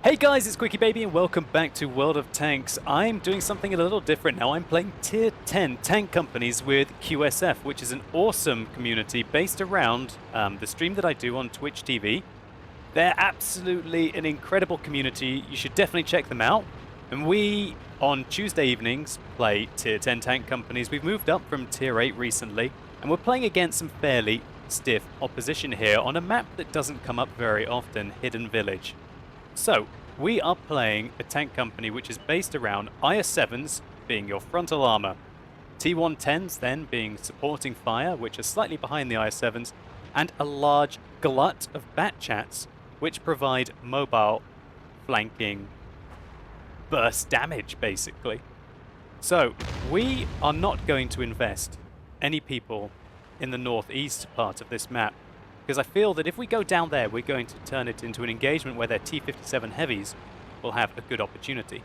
Hey guys, it's QuickyBaby and welcome back to World of Tanks. I'm doing something a little different now. I'm playing Tier 10 tank companies with QSF, which is an awesome community based around the stream that I do on Twitch TV. They're absolutely an incredible community. You should definitely check them out. And we, on Tuesday evenings, play Tier 10 tank companies. We've moved up from Tier 8 recently, and we're playing against some fairly stiff opposition here on a map that doesn't come up very often, Hidden Village. So, we are playing a tank company which is based around IS-7s being your frontal armor, T10s then being supporting fire, which are slightly behind the IS-7s, and a large glut of bat chats which provide mobile flanking burst damage, basically. So, we are not going to invest any people in the northeast part of this map, because I feel that if we go down there, we're going to turn it into an engagement where their T-57 heavies will have a good opportunity.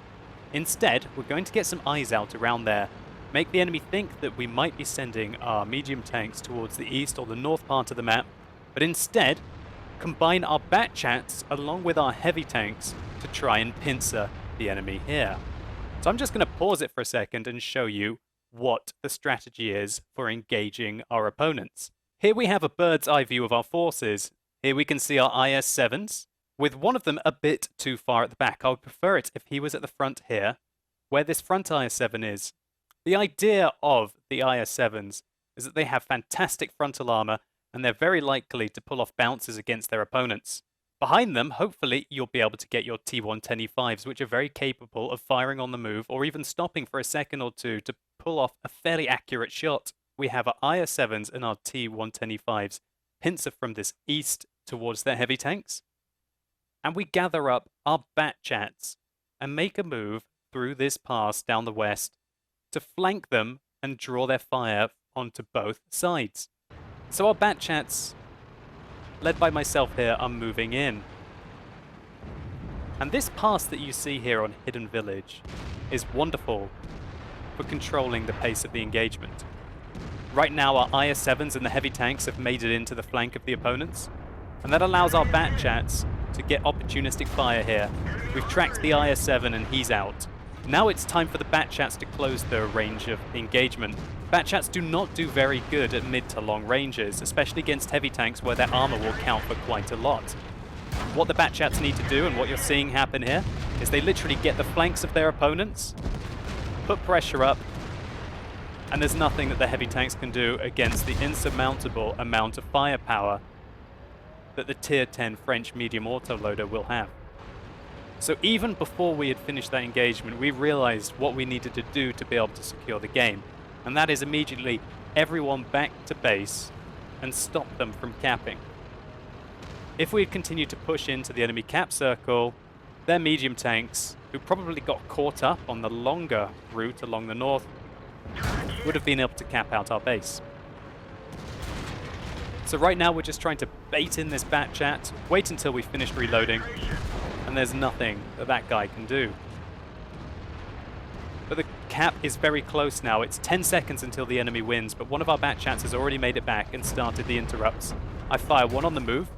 Instead, we're going to get some eyes out around there, make the enemy think that we might be sending our medium tanks towards the east or the north part of the map, but instead, combine our bat chats along with our heavy tanks to try and pincer the enemy here. So I'm just going to pause it for a second and show you what the strategy is for engaging our opponents. Here we have a bird's eye view of our forces. Here we can see our IS-7s, with one of them a bit too far at the back. I would prefer it if he was at the front here, where this front IS-7 is. The idea of the IS-7s is that they have fantastic frontal armor, and they're very likely to pull off bounces against their opponents. Behind them, hopefully, you'll be able to get your T10E5s, which are very capable of firing on the move, or even stopping for a second or two to pull off a fairly accurate shot. We have our IS-7s and our T10E5s pincer from this east towards their heavy tanks. And we gather up our bat chats and make a move through this pass down the west to flank them and draw their fire onto both sides. So our bat chats, led by myself here, are moving in. And this pass that you see here on Hidden Village is wonderful for controlling the pace of the engagement. Right now our IS-7s and the heavy tanks have made it into the flank of the opponents, and that allows our bat chats to get opportunistic fire here. We've tracked the IS-7 and he's out. Now it's time for the bat chats to close their range of engagement. Bat chats do not do very good at mid to long ranges, especially against heavy tanks where their armor will count for quite a lot. What the bat chats need to do, and what you're seeing happen here, is they literally get the flanks of their opponents, put pressure up, and there's nothing that the heavy tanks can do against the insurmountable amount of firepower that the Tier 10 French medium autoloader will have. So even before we had finished that engagement, we realized what we needed to do to be able to secure the game. And that is immediately everyone back to base and stop them from capping. If we had continued to push into the enemy cap circle, their medium tanks, who probably got caught up on the longer route along the north, would have been able to cap out our base. So right now we're just trying to bait in this bat chat, wait until we finish reloading, and there's nothing that that guy can do. But the cap is very close now. It's 10 seconds until the enemy wins, but one of our bat chats has already made it back and started the interrupts. I fire one on the move,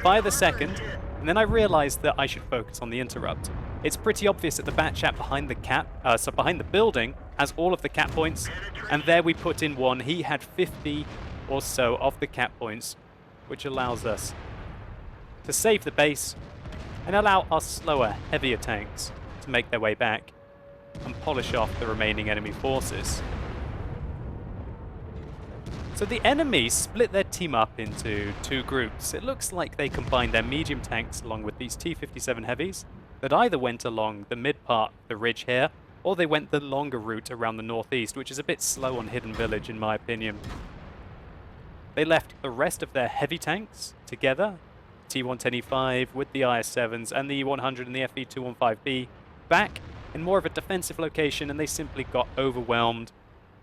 fire the second, and then I realized that I should focus on the interrupt. It's pretty obvious that the bat chat behind the cap, behind the building, has all of the cap points, and there we put in one. He had 50 or so of the cap points, which allows us to save the base and allow our slower, heavier tanks to make their way back and polish off the remaining enemy forces. So the enemy split their team up into two groups. It looks like they combined their medium tanks along with these T-57 heavies that either went along the mid part of the ridge here, or they went the longer route around the northeast, which is a bit slow on Hidden Village in my opinion. They left the rest of their heavy tanks together, T10E5 with the IS-7s and the E100 and the FE215B, back in more of a defensive location, and they simply got overwhelmed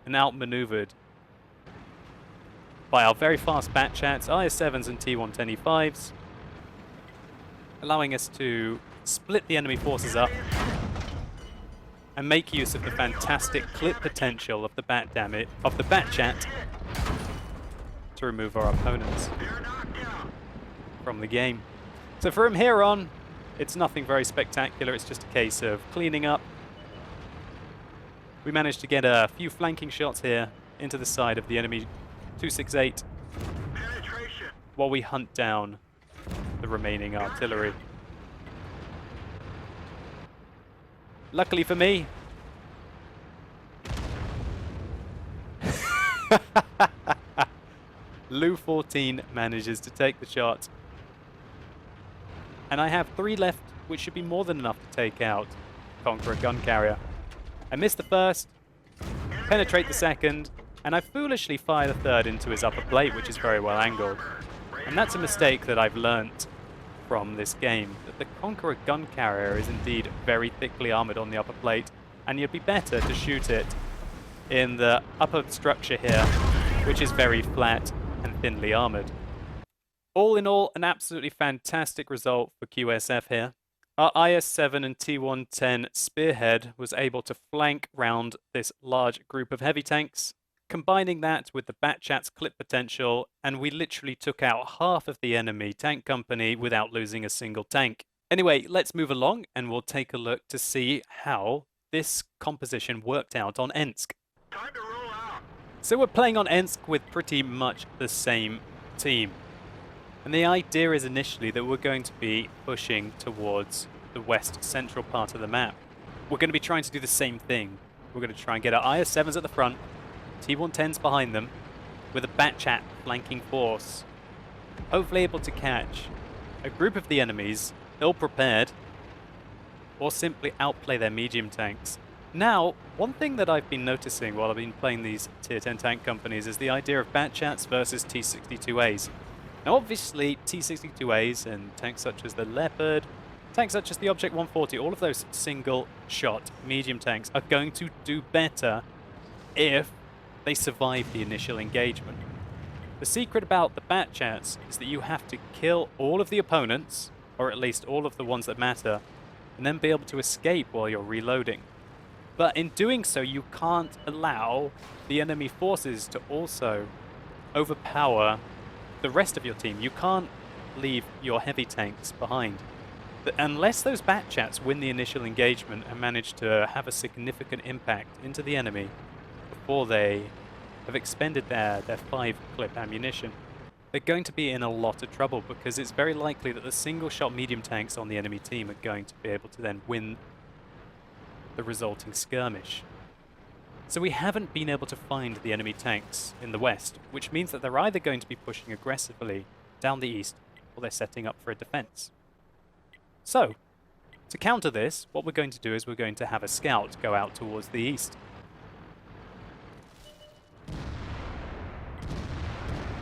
and outmaneuvered by our very fast bat chats, IS-7s and T10E5s, allowing us to split the enemy forces up and make use of the fantastic clip potential of the bat chat to remove our opponents from the game. So from here on, It's nothing very spectacular, it's just a case of cleaning up. We managed to get a few flanking shots here into the side of the enemy 268 while we hunt down the remaining artillery. Luckily for me, Lu 14 manages to take the shot. And I have 3 left, which should be more than enough to take out Conqueror gun carrier. I missed the first, penetrate the second, and I foolishly fire the third into his upper plate, which is very well angled. And that's a mistake that I've learnt from this game, that the Conqueror gun carrier is indeed very thickly armored on the upper plate, and you'd be better to shoot it in the upper structure here, which is very flat and thinly armored. All in all, an absolutely fantastic result for QSF here. Our IS-7 and T10 Spearhead was able to flank round this large group of heavy tanks, combining that with the Batchat's clip potential, and we literally took out half of the enemy tank company without losing a single tank. Anyway, let's move along and we'll take a look to see how this composition worked out on Ensk. Time to roll out. So we're playing on Ensk with pretty much the same team. And the idea is initially that we're going to be pushing towards the west central part of the map. We're going to be trying to do the same thing. We're going to try and get our IS-7s at the front, T10s behind them, with a Batchat flanking force. Hopefully able to catch a group of the enemies, ill-prepared, or simply outplay their medium tanks. Now, one thing that I've been noticing while I've been playing these Tier 10 tank companies is the idea of Batchats versus T62As. Now obviously T62As and tanks such as the Leopard, tanks such as the Object 140, all of those single shot medium tanks are going to do better if they survive the initial engagement. The secret about the Batchats is that you have to kill all of the opponents, or at least all of the ones that matter, and then be able to escape while you're reloading. But in doing so, you can't allow the enemy forces to also overpower the rest of your team. You can't leave your heavy tanks behind. Unless those Batchats win the initial engagement and manage to have a significant impact into the enemy before they have expended their 5-clip ammunition, they're going to be in a lot of trouble, because it's very likely that the single-shot medium tanks on the enemy team are going to be able to then win the resulting skirmish. So we haven't been able to find the enemy tanks in the west, which means that they're either going to be pushing aggressively down the east, or they're setting up for a defense. So, to counter this, what we're going to do is we're going to have a scout go out towards the east.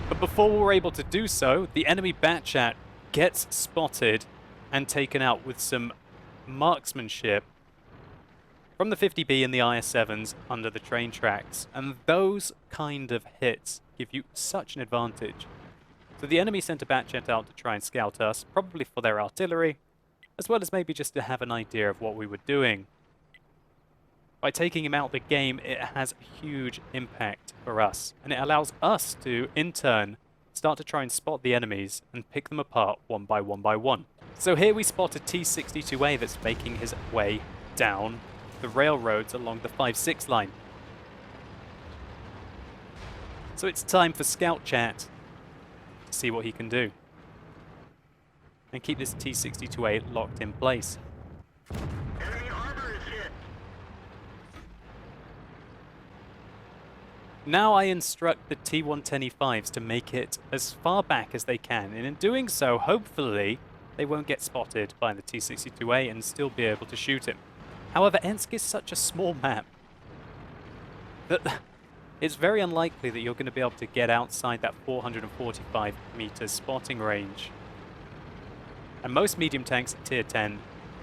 But before we're able to do so, the enemy Batchat gets spotted and taken out with some marksmanship from the 50B and the IS-7s under the train tracks, and those kind of hits give you such an advantage. So the enemy sent a Batchat out to try and scout us, probably for their artillery, as well as maybe just to have an idea of what we were doing. By taking him out of the game, it has a huge impact for us, and it allows us to, in turn, start to try and spot the enemies and pick them apart one by one. So here we spot a T62A that's making his way down the railroads along the 5-6 line. So it's time for Scout Chat to see what he can do and keep this T62A locked in place. Enemy armor is hit. Now I instruct the T10E5s to make it as far back as they can, and in doing so, hopefully, they won't get spotted by the T62A and still be able to shoot him. However, Ensk is such a small map that it's very unlikely that you're going to be able to get outside that 445 meter spotting range. And most medium tanks at Tier 10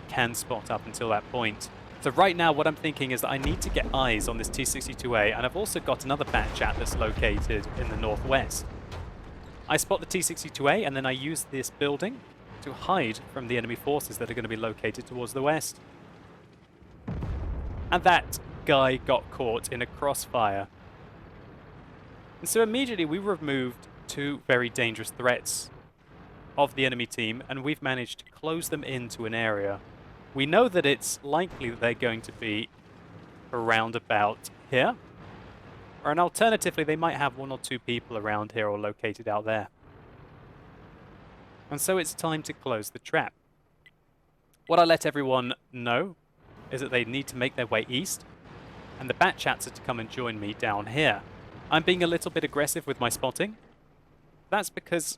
can spot up until that point. So right now what I'm thinking is that I need to get eyes on this T62A, and I've also got another Batchat that's located in the northwest. I spot the T62A and then I use this building to hide from the enemy forces that are going to be located towards the west. And that guy got caught in a crossfire. And so immediately we removed 2 very dangerous threats of the enemy team, and we've managed to close them into an area. We know that it's likely that they're going to be around about here, or and alternatively they might have 1 or 2 people around here or located out there. And so it's time to close the trap. What I let everyone know is that they need to make their way east, and the bat chats are to come and join me down here. I'm being a little bit aggressive with my spotting. That's because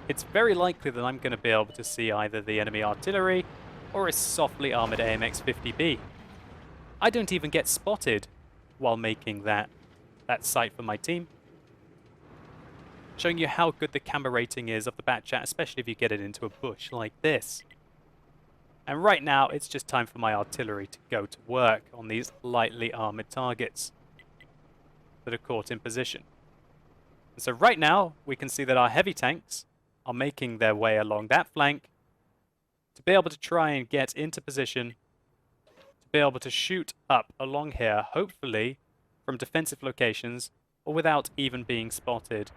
it's very likely that I'm going to be able to see either the enemy artillery or a softly armored AMX-50B. I don't even get spotted while making that sight for my team. Showing you how good the camera rating is of the bat chat, especially if you get it into a bush like this. And right now, it's just time for my artillery to go to work on these lightly armored targets that are caught in position. And so right now, we can see that our heavy tanks are making their way along that flank to be able to try and get into position, to be able to shoot up along here, hopefully from defensive locations or without even being spotted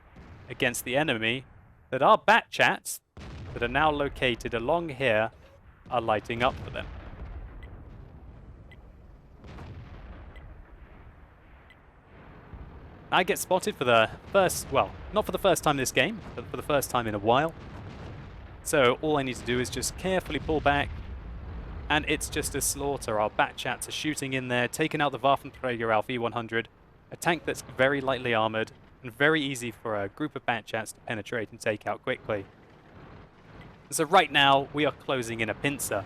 against the enemy, that our bat chats that are now located along here are lighting up for them. I get spotted for the first, well, not for the first time this game, but for the first time in a while. So all I need to do is just carefully pull back, and it's just a slaughter. Our bat chats are shooting in there, taking out the Waffenträger Alpha E100, a tank that's very lightly armored and very easy for a group of bat chats to penetrate and take out quickly. So right now, we are closing in a pincer.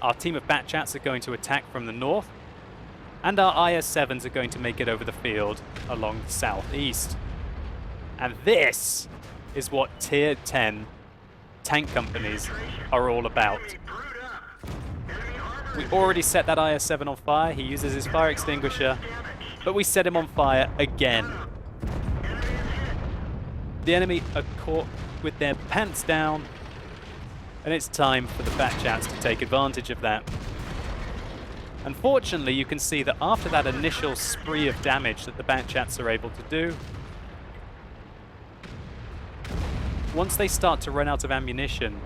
Our team of bat chats are going to attack from the north, and our IS-7s are going to make it over the field along the southeast. And this is what Tier 10 tank companies are all about. We already set that IS-7 on fire. He uses his fire extinguisher, but we set him on fire again. The enemy are caught with their pants down, and it's time for the bat chats to take advantage of that. Unfortunately, you can see that after that initial spree of damage that the bat chats are able to do, once they start to run out of ammunition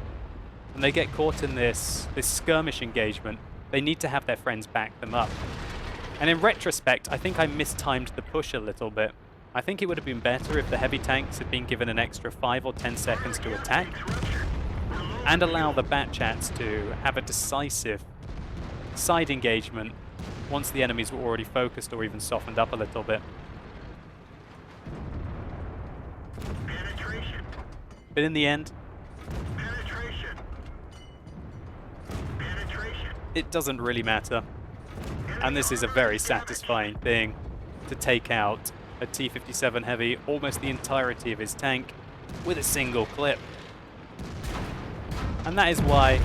and they get caught in this skirmish engagement, they need to have their friends back them up. And in retrospect, I think I mistimed the push a little bit. I think it would have been better if the heavy tanks had been given an extra 5 or 10 seconds to attack and allow the bat chats to have a decisive side engagement once the enemies were already focused or even softened up a little bit. But in the end, it doesn't really matter. And this is a very satisfying thing, to take out a T-57 Heavy, almost the entirety of his tank, with a single clip. And that is why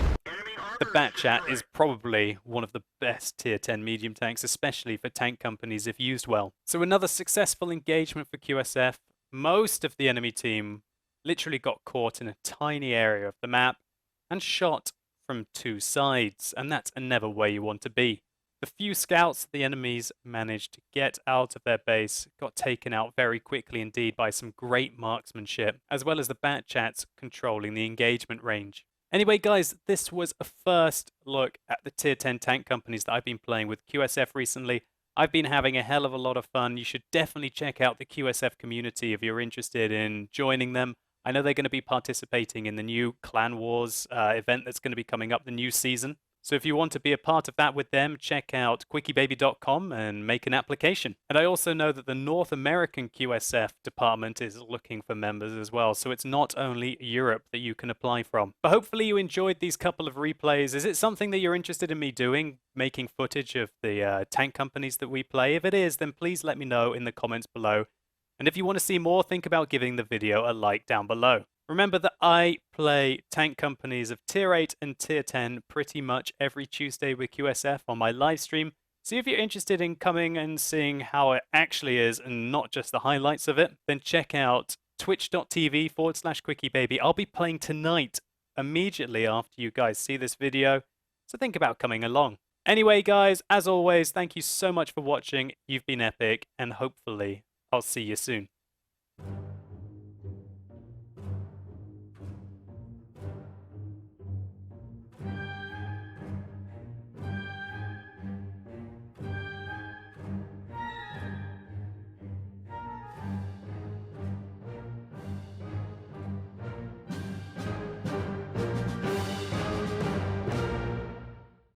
the bat chat is probably one of the best Tier 10 medium tanks, especially for tank companies if used well. So another successful engagement for QSF. Most of the enemy team literally got caught in a tiny area of the map and shot from 2 sides, and that's never where you want to be. The few scouts the enemies managed to get out of their base got taken out very quickly indeed by some great marksmanship, as well as the bat chats controlling the engagement range. Anyway guys, this was a first look at the Tier 10 tank companies that I've been playing with QSF recently. I've been having a hell of a lot of fun. You should definitely check out the QSF community if you're interested in joining them. I know they're going to be participating in the new Clan Wars event that's going to be coming up, the new season. So if you want to be a part of that with them, check out QuickyBaby.com and make an application. And I also know that the North American QSF department is looking for members as well. So it's not only Europe that you can apply from. But hopefully you enjoyed these couple of replays. Is it something that you're interested in me doing? Making footage of the tank companies that we play? If it is, then please let me know in the comments below. And if you want to see more, think about giving the video a like down below. Remember that I play tank companies of Tier 8 and Tier 10 pretty much every Tuesday with QSF on my live stream. So if you're interested in coming and seeing how it actually is and not just the highlights of it, then check out twitch.tv/QuickyBaby. I'll be playing tonight, immediately after you guys see this video. So think about coming along. Anyway, guys, as always, thank you so much for watching. You've been epic, and hopefully I'll see you soon.